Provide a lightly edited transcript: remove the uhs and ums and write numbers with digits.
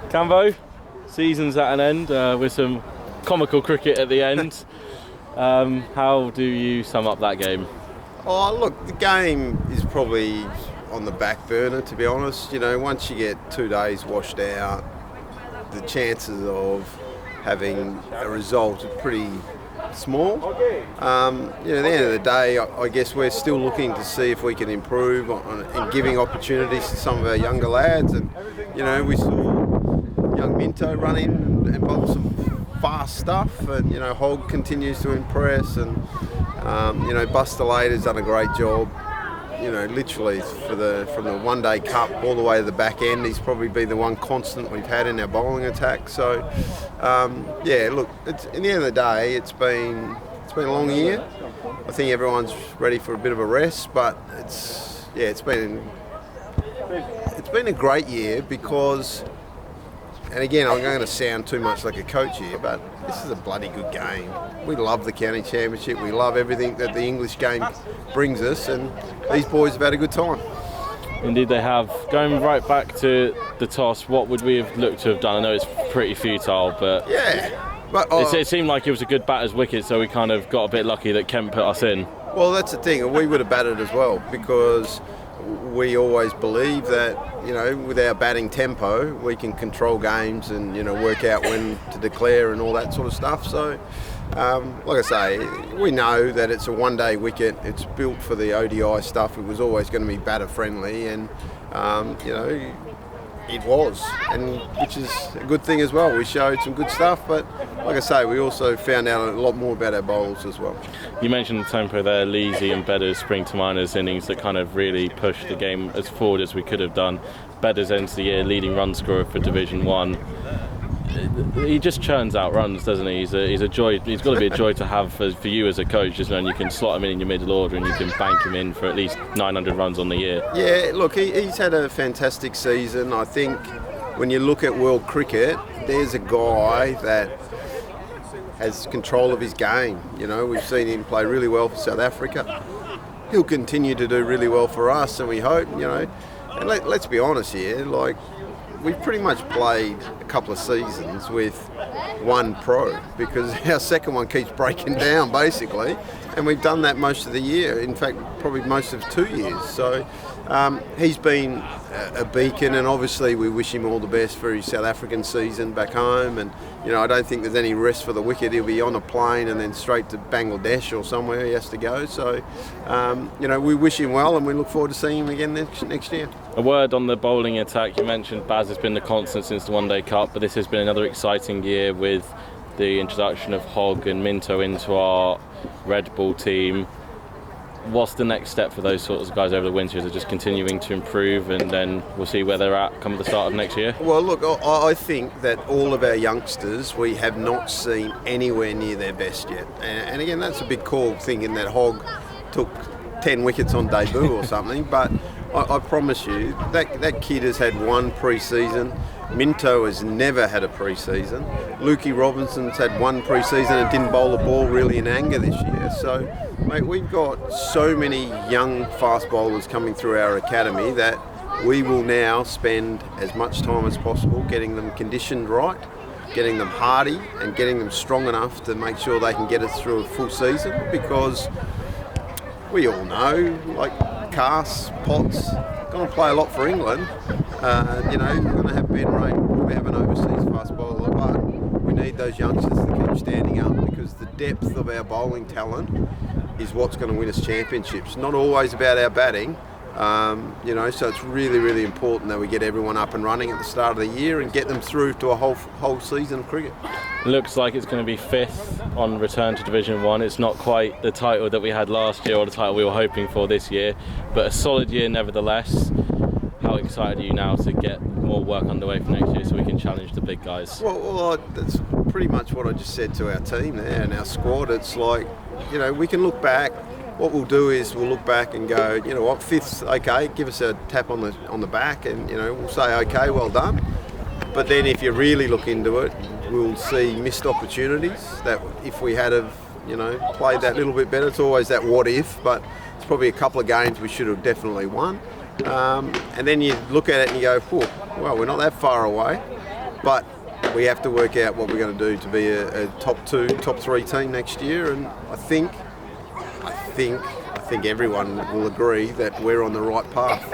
Campbell, season's at an end with some comical cricket at the end. How do you sum up that game? Oh, look, the game is probably on the back burner, to be honest. You know, once you get 2 days washed out, the chances of having a result are pretty small. At the end of the day, I guess we're still looking to see if we can improve in giving opportunities to some of our younger lads. And, you know, we saw young Minto run in and bowl some fast stuff. And, you know, Hogg continues to impress. And, Buster Later's done a great job. You know, literally from the One Day Cup all the way to the back end, he's probably been the one constant we've had in our bowling attack. So, look, in the end of the day, it's been a long year. I think everyone's ready for a bit of a rest, but it's been a great year because, and again, I'm going to sound too much like a coach here, but this is a bloody good game. We love the county championship. We love everything that the English game brings us, and these boys have had a good time. Indeed they have. Going right back to the toss, what would we have looked to have done? I know it's pretty futile, but it seemed like it was a good batter's wicket, so we kind of got a bit lucky that Kemp put us in. Well, that's the thing, and we would have batted as well because we always believe that, you know, with our batting tempo, we can control games and, you know, work out when to declare and all that sort of stuff. So, like I say, we know that it's a one-day wicket. It's built for the ODI stuff. It was always going to be batter friendly, and it was, and which is a good thing as well. We showed some good stuff, but like I say, we also found out a lot more about our bowlers as well. You mentioned the tempo there, Leesy and Beddoes spring to minors innings that kind of really pushed the game as forward as we could have done. Beddoes ends the year leading run scorer for Division 1. He just churns out runs, doesn't he? He's a joy. He's got to be a joy to have for you as a coach, just knowing you can slot him in your middle order and you can bank him in for at least 900 runs on the year. Yeah, look, he's had a fantastic season. I think when you look at world cricket, there's a guy that has control of his game. You know, we've seen him play really well for South Africa. He'll continue to do really well for us, and we hope, you know. And let's be honest here, like, we've pretty much played a couple of seasons with one pro because our second one keeps breaking down basically, and we've done that most of the year, in fact probably most of 2 years. So he's been a beacon, and obviously we wish him all the best for his South African season back home. And you know, I don't think there's any rest for the wicket. He'll be on a plane and then straight to Bangladesh or somewhere he has to go. So we wish him well, and we look forward to seeing him again next year. A word on the bowling attack. You mentioned Baz has been the constant since the One Day Cup, but this has been another exciting year with the introduction of Hogg and Minto into our red ball team. What's the next step for those sorts of guys over the winter? Is it just continuing to improve, and then we'll see where they're at come the start of next year? Well, look, I think that all of our youngsters we have not seen anywhere near their best yet. And again, that's a big call, thinking that Hogg took 10 wickets on debut or something, but I promise you, that kid has had one pre-season. Minto has never had a pre-season. Lukey Robinson's had one pre-season and didn't bowl the ball really in anger this year. So, mate, we've got so many young fast bowlers coming through our academy that we will now spend as much time as possible getting them conditioned right, getting them hardy, and getting them strong enough to make sure they can get us through a full season, because we all know, like, Cass, Potts, going to play a lot for England. We're going to have Ben Rain, we have an overseas fast bowler, but we need those youngsters to keep standing up, because the depth of our bowling talent is what's going to win us championships. Not always about our batting, so it's really, really important that we get everyone up and running at the start of the year and get them through to a whole season of cricket. Looks like it's going to be 5th on return to Division 1. It's not quite the title that we had last year or the title we were hoping for this year, but a solid year nevertheless. How excited are you now to get more work underway for next year so we can challenge the big guys? Well, that's pretty much what I just said to our team there and our squad. It's like, we can look back. What we'll do is we'll look back and go, you know what, 5th's okay, give us a tap on the back, and we'll say, okay, well done. But then if you really look into it, we'll see missed opportunities that if we had played that little bit better. It's always that what if, but it's probably a couple of games we should have definitely won. And then you look at it and you go, well, we're not that far away. But we have to work out what we're going to do to be a top 2, top 3 team next year, and I think everyone will agree that we're on the right path.